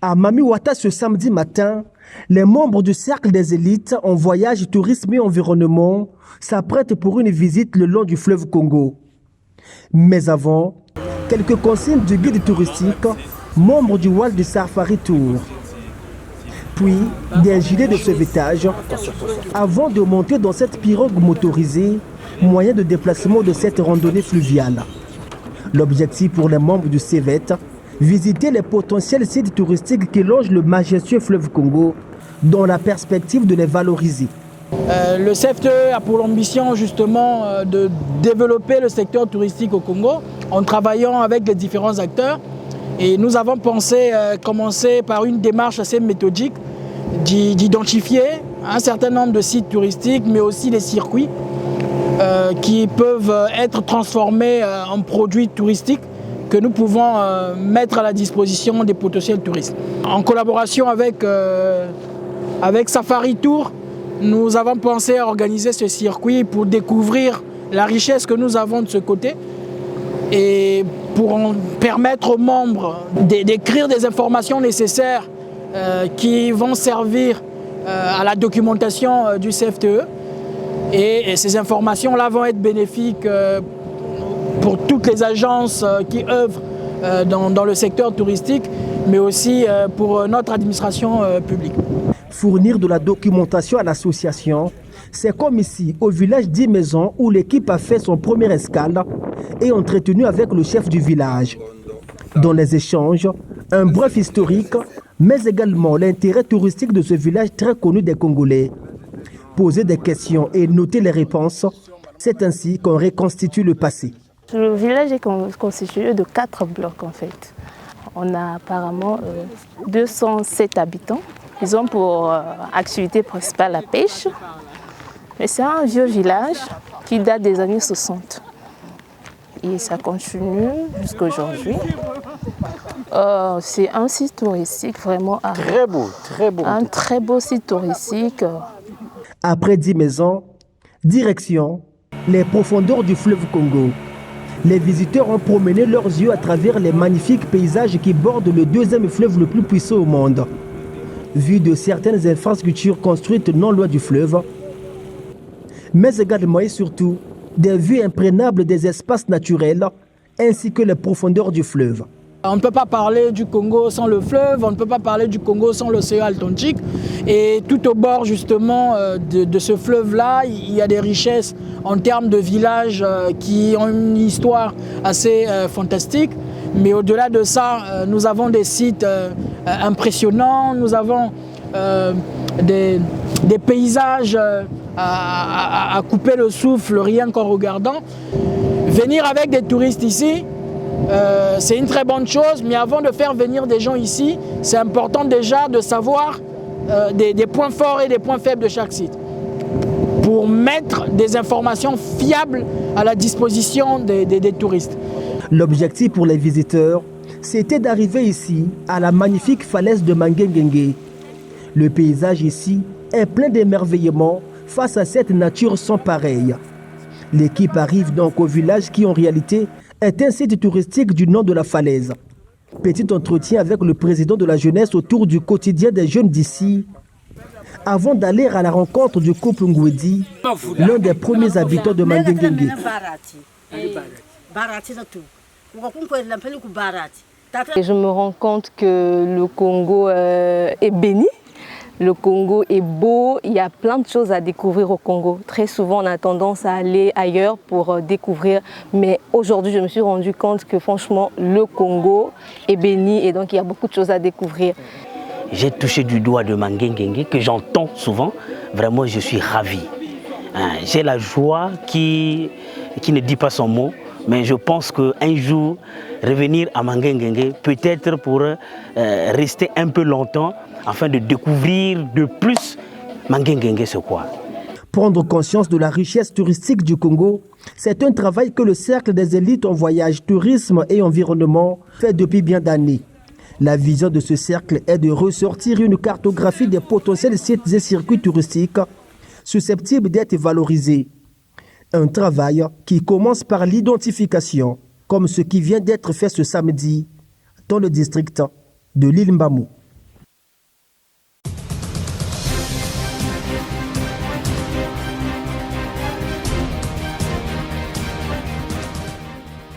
À Mamiwata ce samedi matin, les membres du Cercle des élites en voyage, tourisme et environnement s'apprêtent pour une visite le long du fleuve Congo. Mais avant, quelques consignes du guide touristique, membre du Wild Safari Tour. Puis des gilets de sauvetage avant de monter dans cette pirogue motorisée, moyen de déplacement de cette randonnée fluviale. L'objectif pour les membres du CEVET, visiter les potentiels sites touristiques qui longent le majestueux fleuve Congo dans la perspective de les valoriser. Le CFTE a pour ambition justement de développer le secteur touristique au Congo en travaillant avec les différents acteurs. Et nous avons pensé commencer par une démarche assez méthodique d'identifier un certain nombre de sites touristiques, mais aussi des circuits qui peuvent être transformés en produits touristiques que nous pouvons mettre à la disposition des potentiels touristes. En collaboration avec Safari Tour, nous avons pensé à organiser ce circuit pour découvrir la richesse que nous avons de ce côté et pour permettre aux membres d'écrire des informations nécessaires qui vont servir à la documentation du CFTE. Et ces informations-là vont être bénéfiques pour toutes les agences qui œuvrent dans le secteur touristique, mais aussi pour notre administration publique. Fournir de la documentation à l'association, c'est comme ici, au village d'Imaison, où l'équipe a fait son premier escale et entretenu avec le chef du village. Dans les échanges, un bref historique, mais également l'intérêt touristique de ce village très connu des Congolais. Poser des questions et noter les réponses, c'est ainsi qu'on reconstitue le passé. Le village est constitué de 4 blocs en fait. On a apparemment 207 habitants. Ils ont pour activité principale la pêche. Mais c'est un vieux village qui date des années 60. Et ça continue jusqu'à aujourd'hui. C'est un site touristique vraiment très beau. Un très beau site touristique. Après 10 maisons, direction les profondeurs du fleuve Congo. Les visiteurs ont promené leurs yeux à travers les magnifiques paysages qui bordent le deuxième fleuve le plus puissant au monde. Vue de certaines infrastructures construites non loin du fleuve, mais également et surtout des vues imprenables des espaces naturels ainsi que les profondeurs du fleuve. On ne peut pas parler du Congo sans le fleuve, on ne peut pas parler du Congo sans l'océan Atlantique. Et tout au bord justement de ce fleuve-là, il y a des richesses en termes de villages qui ont une histoire assez fantastique. Mais au-delà de ça, nous avons des sites impressionnants, nous avons des paysages à couper le souffle rien qu'en regardant. Venir avec des touristes ici, c'est une très bonne chose, mais avant de faire venir des gens ici, c'est important déjà de savoir des points forts et des points faibles de chaque site pour mettre des informations fiables à la disposition des touristes. L'objectif pour les visiteurs, c'était d'arriver ici, à la magnifique falaise de Mangengengue. Le paysage ici est plein d'émerveillement face à cette nature sans pareille. L'équipe arrive donc au village qui en réalité est un site touristique du nom de la falaise. Petit entretien avec le président de la jeunesse autour du quotidien des jeunes d'ici, avant d'aller à la rencontre du couple Ngwedi, l'un des premiers habitants de Mangengengue. Et je me rends compte que le Congo est béni. Le Congo est beau, il y a plein de choses à découvrir au Congo. Très souvent, on a tendance à aller ailleurs pour découvrir. Mais aujourd'hui, je me suis rendu compte que franchement, le Congo est béni et donc il y a beaucoup de choses à découvrir. J'ai touché du doigt de Mangengengue que j'entends souvent. Vraiment, je suis ravi. J'ai la joie qui ne dit pas son mot. Mais je pense qu'un jour, revenir à Mangengengue, peut-être pour rester un peu longtemps, afin de découvrir de plus Mangengengue, c'est quoi. Prendre conscience de la richesse touristique du Congo, c'est un travail que le Cercle des élites en voyage, tourisme et environnement fait depuis bien d'années. La vision de ce cercle est de ressortir une cartographie des potentiels sites et circuits touristiques susceptibles d'être valorisés. Un travail qui commence par l'identification, comme ce qui vient d'être fait ce samedi dans le district de l'île Mbamou.